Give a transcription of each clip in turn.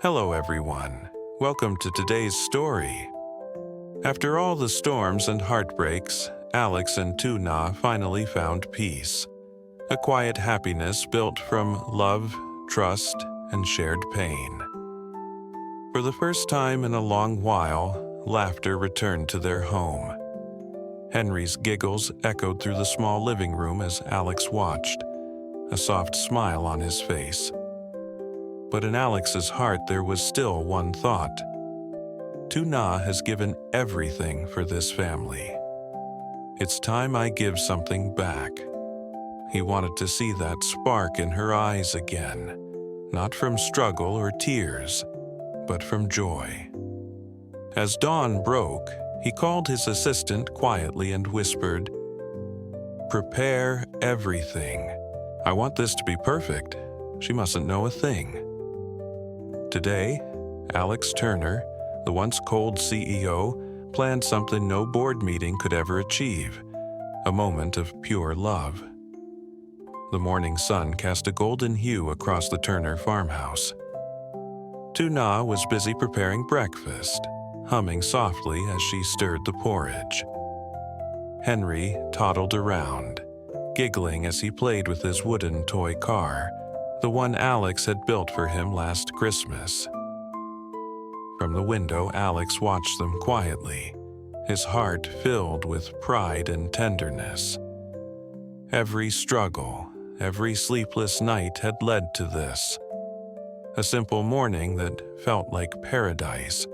Hello everyone, welcome to today's story. After all the storms and heartbreaks, Alex and Tuna finally found peace. A quiet happiness built from love, trust, and shared pain. For the first time in a long while, laughter returned to their home. Henry's giggles echoed through the small living room as Alex watched, a soft smile on his face. But in Alex's heart there was still one thought. Tuna has given everything for this family. It's time I give something back. He wanted to see that spark in her eyes again, not from struggle or tears, but from joy. As dawn broke, he called his assistant quietly and whispered, "Prepare everything. I want this to be perfect. She mustn't know a thing." Today, Alex Turner, the once cold CEO, planned something no board meeting could ever achieve, a moment of pure love. The morning sun cast a golden hue across the Turner farmhouse. Tuna was busy preparing breakfast, humming softly as she stirred the porridge. Henry toddled around, giggling as he played with his wooden toy car, the one Alex had built for him last Christmas. From the window, Alex watched them quietly, his heart filled with pride and tenderness. Every struggle, every sleepless night had led to this, a simple morning that felt like paradise.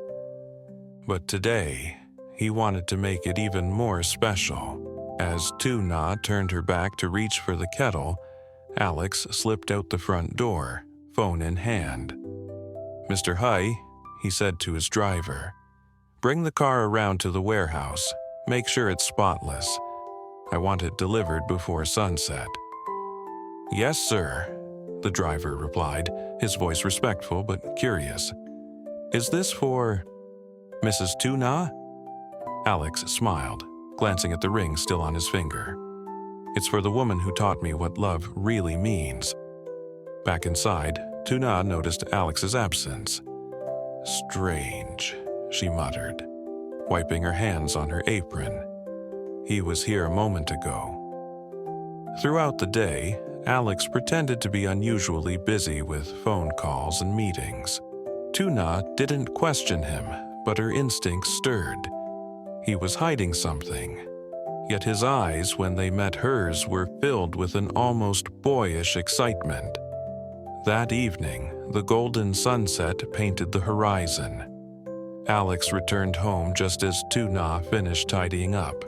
But today, he wanted to make it even more special. As Tuna turned her back to reach for the kettle, Alex slipped out the front door, phone in hand. "Mr. Huy," he said to his driver, "bring the car around to the warehouse. Make sure it's spotless. I want it delivered before sunset." "Yes, sir," the driver replied, his voice respectful but curious. "Is this for Mrs. Tuna?" Alex smiled, glancing at the ring still on his finger. "It's for the woman who taught me what love really means." Back inside, Tuna noticed Alex's absence. "Strange," she muttered, wiping her hands on her apron. "He was here a moment ago." Throughout the day, Alex pretended to be unusually busy with phone calls and meetings. Tuna didn't question him, but her instincts stirred. He was hiding something. Yet his eyes, when they met hers, were filled with an almost boyish excitement. That evening, the golden sunset painted the horizon. Alex returned home just as Tuna finished tidying up.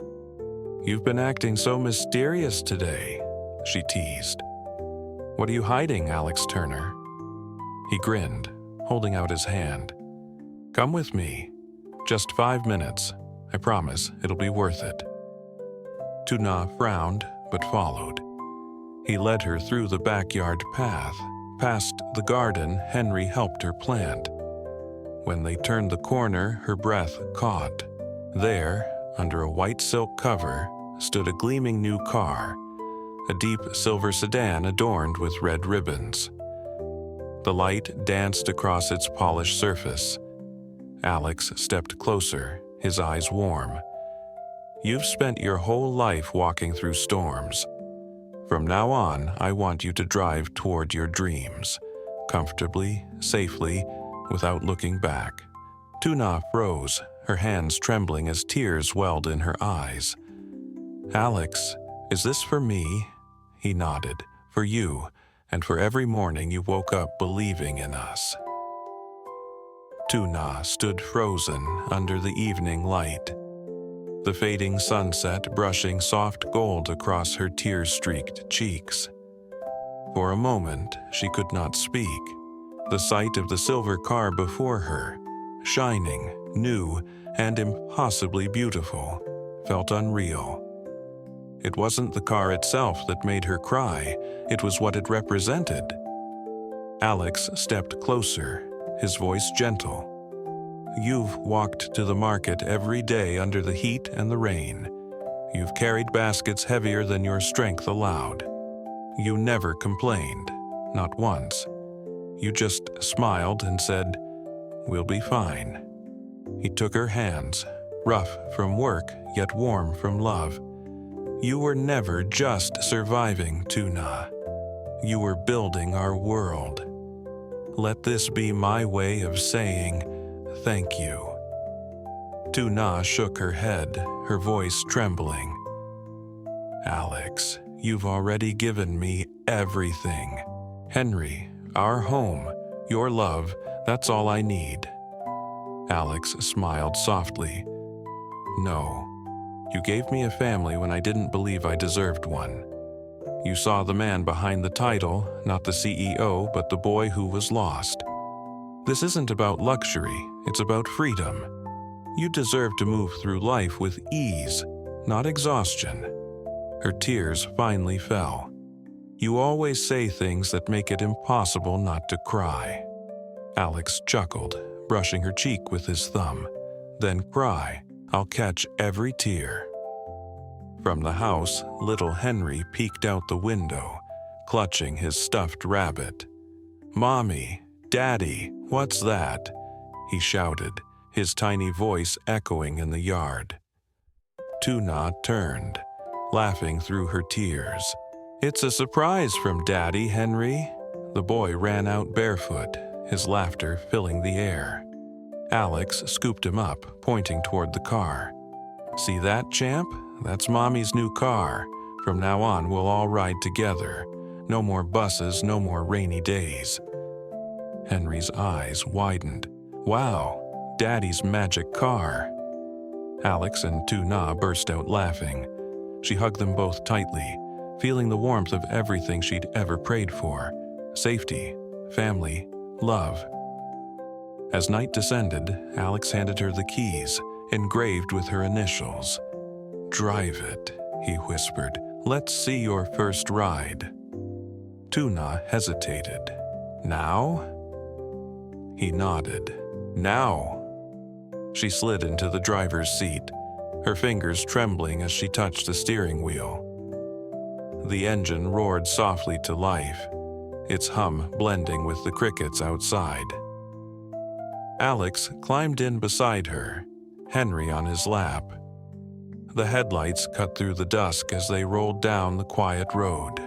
"You've been acting so mysterious today," she teased. "What are you hiding, Alex Turner?" He grinned, holding out his hand. "Come with me. Just 5 minutes. I promise it'll be worth it." Tuna frowned, but followed. He led her through the backyard path, past the garden Henry helped her plant. When they turned the corner, her breath caught. There, under a white silk cover, stood a gleaming new car, a deep silver sedan adorned with red ribbons. The light danced across its polished surface. Alex stepped closer, his eyes warm. "You've spent your whole life walking through storms. From now on, I want you to drive toward your dreams, comfortably, safely, without looking back." Tuna froze, her hands trembling as tears welled in her eyes. "Alex, is this for me?" He nodded. "For you, and for every morning you woke up believing in us." Tuna stood frozen under the evening light, the fading sunset brushing soft gold across her tear-streaked cheeks. For a moment, she could not speak. The sight of the silver car before her, shining, new, and impossibly beautiful, felt unreal. It wasn't the car itself that made her cry, it was what it represented. Alex stepped closer, his voice gentle. "You've walked to the market every day under the heat and the rain. You've carried baskets heavier than your strength allowed. You never complained, not once. You just smiled and said, we'll be fine." He took her hands, rough from work yet warm from love. "You were never just surviving, Tuna. You were building our world. Let this be my way of saying thank you." Tuna shook her head, her voice trembling. "Alex, you've already given me everything. Henry, our home, your love, that's all I need." Alex smiled softly. "No, you gave me a family when I didn't believe I deserved one. You saw the man behind the title, not the CEO, but the boy who was lost. This isn't about luxury, it's about freedom. You deserve to move through life with ease, not exhaustion." Her tears finally fell. "You always say things that make it impossible not to cry." Alex chuckled, brushing her cheek with his thumb. "Then cry. I'll catch every tear." From the house, little Henry peeked out the window, clutching his stuffed rabbit. "Mommy, Daddy, what's that?" he shouted, his tiny voice echoing in the yard. Tuna turned, laughing through her tears. "It's a surprise from Daddy, Henry." The boy ran out barefoot, his laughter filling the air. Alex scooped him up, pointing toward the car. "See that, champ? That's Mommy's new car. From now on, we'll all ride together. No more buses, no more rainy days." Henry's eyes widened. "Wow, Daddy's magic car." Alex and Tuna burst out laughing. She hugged them both tightly, feeling the warmth of everything she'd ever prayed for: safety, family, love. As night descended, Alex handed her the keys, engraved with her initials. "Drive it," he whispered. "Let's see your first ride." Tuna hesitated. "Now?" He nodded. "Now." She slid into the driver's seat, her fingers trembling as she touched the steering wheel. The engine roared softly to life, its hum blending with the crickets outside. Alex climbed in beside her, Henry on his lap. The headlights cut through the dusk as they rolled down the quiet road.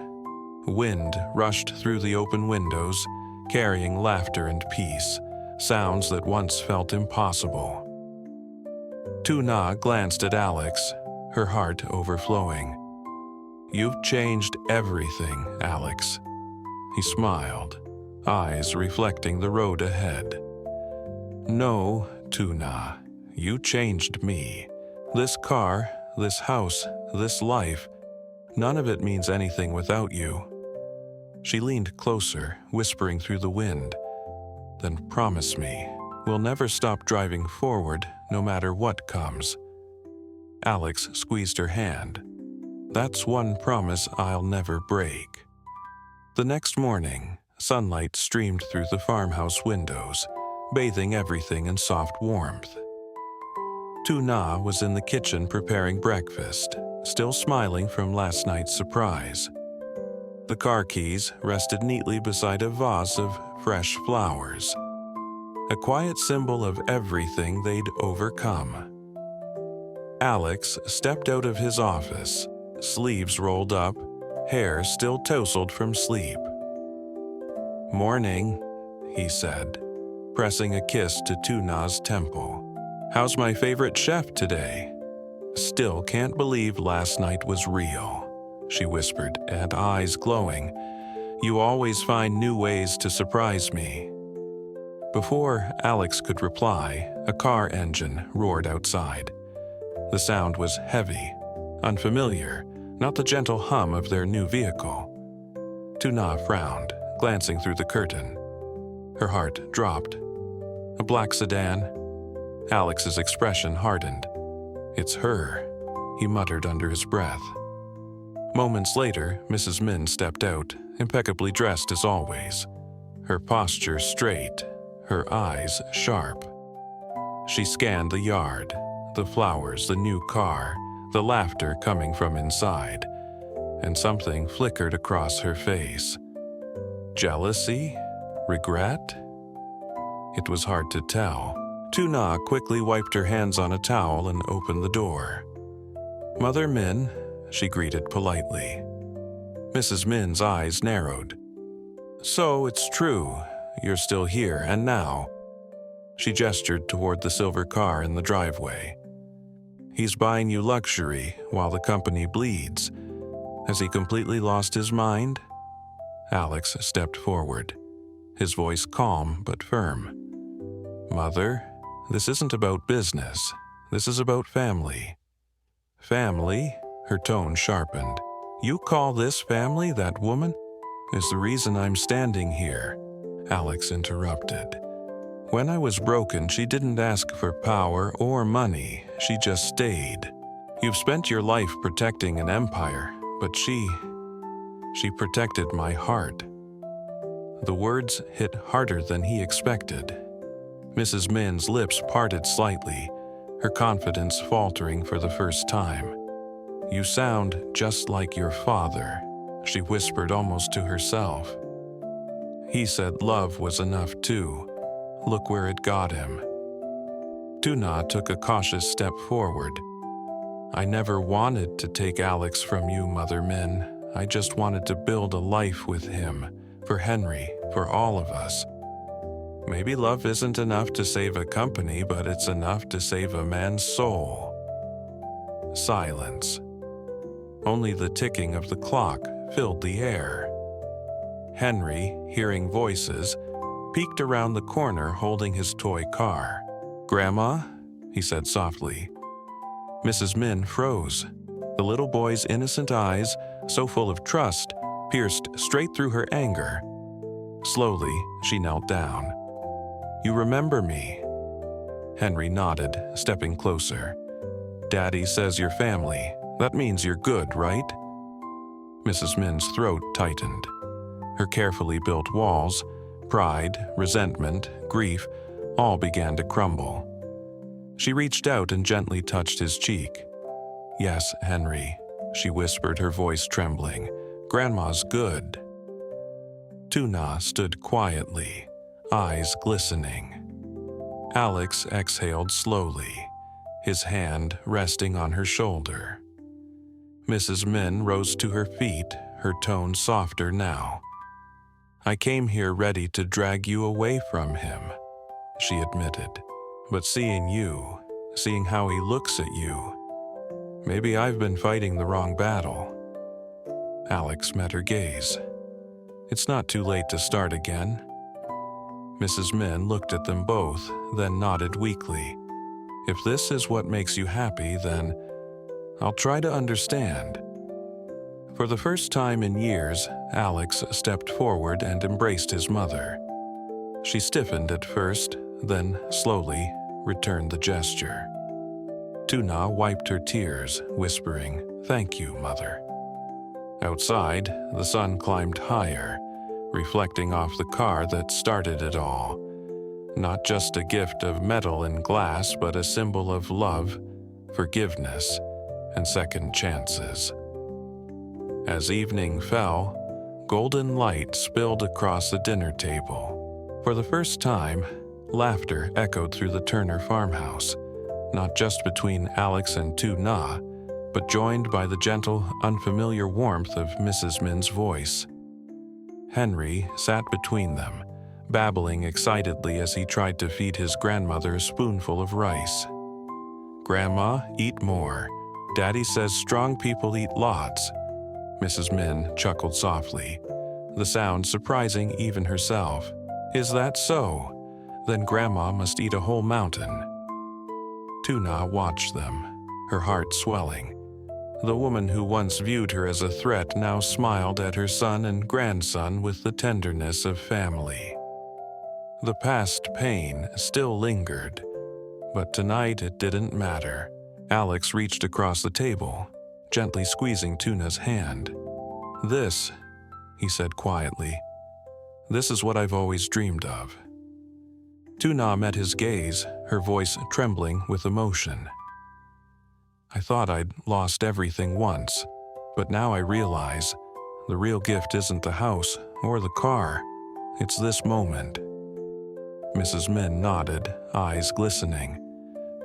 Wind rushed through the open windows, carrying laughter and peace, sounds that once felt impossible. Tuna glanced at Alex, her heart overflowing. "You've changed everything, Alex." He smiled, eyes reflecting the road ahead. "No, Tuna, you changed me. This car, this house, this life, none of it means anything without you." She leaned closer, whispering through the wind. "Then promise me, we'll never stop driving forward, no matter what comes." Alex squeezed her hand. "That's one promise I'll never break." The next morning, sunlight streamed through the farmhouse windows, bathing everything in soft warmth. Tuna was in the kitchen preparing breakfast, still smiling from last night's surprise. The car keys rested neatly beside a vase of fresh flowers, a quiet symbol of everything they'd overcome. Alex stepped out of his office, sleeves rolled up, hair still tousled from sleep. "Morning," he said, pressing a kiss to Tuna's temple. "How's my favorite chef today?" "Still can't believe last night was real," she whispered, and eyes glowing. "You always find new ways to surprise me." Before Alex could reply, a car engine roared outside. The sound was heavy, unfamiliar, not the gentle hum of their new vehicle. Tuna frowned, glancing through the curtain. Her heart dropped. A black sedan? Alex's expression hardened. "It's her," he muttered under his breath. Moments later, Mrs. Min stepped out, impeccably dressed as always, her posture straight, her eyes sharp. She scanned the yard, the flowers, the new car, the laughter coming from inside, and something flickered across her face. Jealousy? Regret? It was hard to tell. Tuna quickly wiped her hands on a towel and opened the door. "Mother Min," she greeted politely. Mrs. Min's eyes narrowed. "So it's true. You're still here, and now?" She gestured toward the silver car in the driveway. "He's buying you luxury while the company bleeds. Has he completely lost his mind?" Alex stepped forward, his voice calm but firm. "Mother, this isn't about business. This is about family." "Family?" Her tone sharpened. "You call this family, that woman? Is the reason I'm standing here," Alex interrupted. "When I was broken, she didn't ask for power or money. She just stayed. You've spent your life protecting an empire, but she protected my heart." The words hit harder than he expected. Mrs. Min's lips parted slightly, her confidence faltering for the first time. "You sound just like your father," she whispered almost to herself. "He said love was enough too. Look where it got him." Tuna took a cautious step forward. "I never wanted to take Alex from you, Mother Min. I just wanted to build a life with him, for Henry, for all of us. Maybe love isn't enough to save a company, but it's enough to save a man's soul." Silence. Only the ticking of the clock filled the air. Henry, hearing voices, peeked around the corner holding his toy car. "Grandma?" he said softly. Mrs. Min froze. The little boy's innocent eyes, so full of trust, pierced straight through her anger. Slowly, she knelt down. "You remember me?" Henry nodded, stepping closer. "Daddy says you're family. That means you're good, right?" Mrs. Min's throat tightened. Her carefully built walls, pride, resentment, grief, all began to crumble. She reached out and gently touched his cheek. "Yes, Henry," she whispered, her voice trembling. "Grandma's good." Tuna stood quietly, eyes glistening. Alex exhaled slowly, his hand resting on her shoulder. Mrs. Min rose to her feet, her tone softer now. "I came here ready to drag you away from him," she admitted. "But seeing you, seeing how he looks at you, maybe I've been fighting the wrong battle." Alex met her gaze. "It's not too late to start again." Mrs. Min looked at them both, then nodded weakly. "If this is what makes you happy, then I'll try to understand." For the first time in years, Alex stepped forward and embraced his mother. She stiffened at first, then slowly returned the gesture. Tuna wiped her tears, whispering, "Thank you, Mother." Outside, the sun climbed higher, reflecting off the car that started it all. Not just a gift of metal and glass, but a symbol of love, forgiveness, and second chances. As evening fell, golden light spilled across the dinner table. For the first time, laughter echoed through the Turner farmhouse, not just between Alex and Tuna, but joined by the gentle, unfamiliar warmth of Mrs. Min's voice. Henry sat between them, babbling excitedly as he tried to feed his grandmother a spoonful of rice. "Grandma, eat more. Daddy says strong people eat lots." Mrs. Min chuckled softly, the sound surprising even herself. "Is that so? Then Grandma must eat a whole mountain." Tuna watched them, her heart swelling. The woman who once viewed her as a threat now smiled at her son and grandson with the tenderness of family. The past pain still lingered, but tonight it didn't matter. Alex reached across the table, gently squeezing Tuna's hand. "This," he said quietly, "this is what I've always dreamed of." Tuna met his gaze, her voice trembling with emotion. "I thought I'd lost everything once, but now I realize the real gift isn't the house or the car, it's this moment." Mrs. Min nodded, eyes glistening.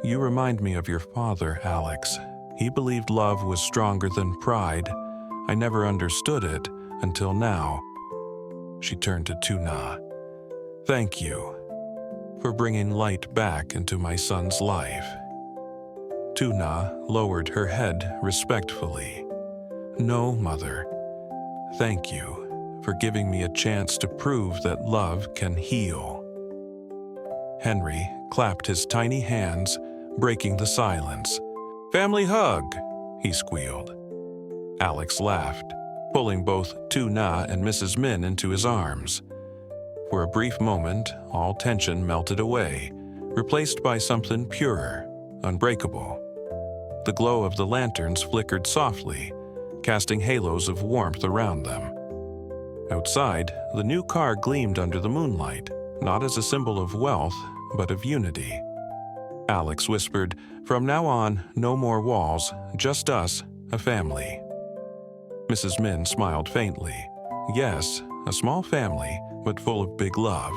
You remind me of your father, Alex. He believed love was stronger than pride. I never understood it until now. She turned to Tuna. Thank you for bringing light back into my son's life. Tuna lowered her head respectfully. No, Mother. Thank you for giving me a chance to prove that love can heal. Henry clapped his tiny hands, breaking the silence. Family hug, he squealed. Alex laughed, pulling both Tuna and Mrs. Min into his arms. For a brief moment, all tension melted away, replaced by something purer, unbreakable. The glow of the lanterns flickered softly, casting halos of warmth around them. Outside, the new car gleamed under the moonlight, not as a symbol of wealth, but of unity. Alex whispered, "From now on, no more walls, just us, a family." Mrs. Min smiled faintly. Yes, a small family, but full of big love.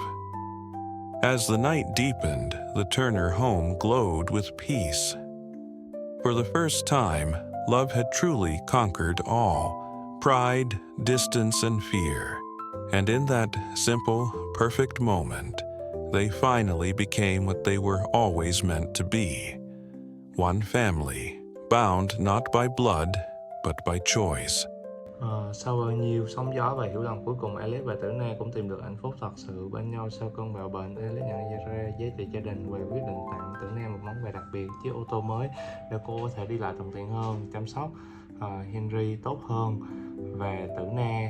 As the night deepened, the Turner home glowed with peace. For the first time, love had truly conquered all, pride, distance, and fear. And in that simple, perfect moment, they finally became what they were always meant to be. One family, bound not by blood, but by choice. Sau bao nhiêu sóng gió và hiểu lầm, cuối cùng Alex và Tử Na cũng tìm được hạnh phúc thật sự bên nhau sau cơn bão bệnh. Alex nhận ra giá trị gia đình và quyết định tặng Tử Na một món quà đặc biệt, chiếc ô tô mới để cô có thể đi lại thuận tiện hơn, chăm sóc Henry tốt hơn. Và Tử Na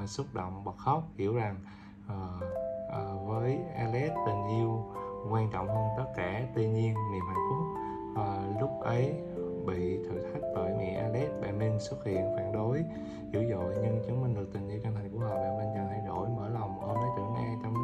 xúc động bật khóc, hiểu rằng với Alex tình yêu quan trọng hơn tất cả. Tuy nhiên niềm hạnh phúc lúc ấy bị thử thách bởi mẹ Alex. Bà Min xuất hiện phản đối dữ dội, nhưng chứng minh được tình yêu chân thành của họ. Bà Min dần thay đổi, mở lòng ôm lấy Tử Na trong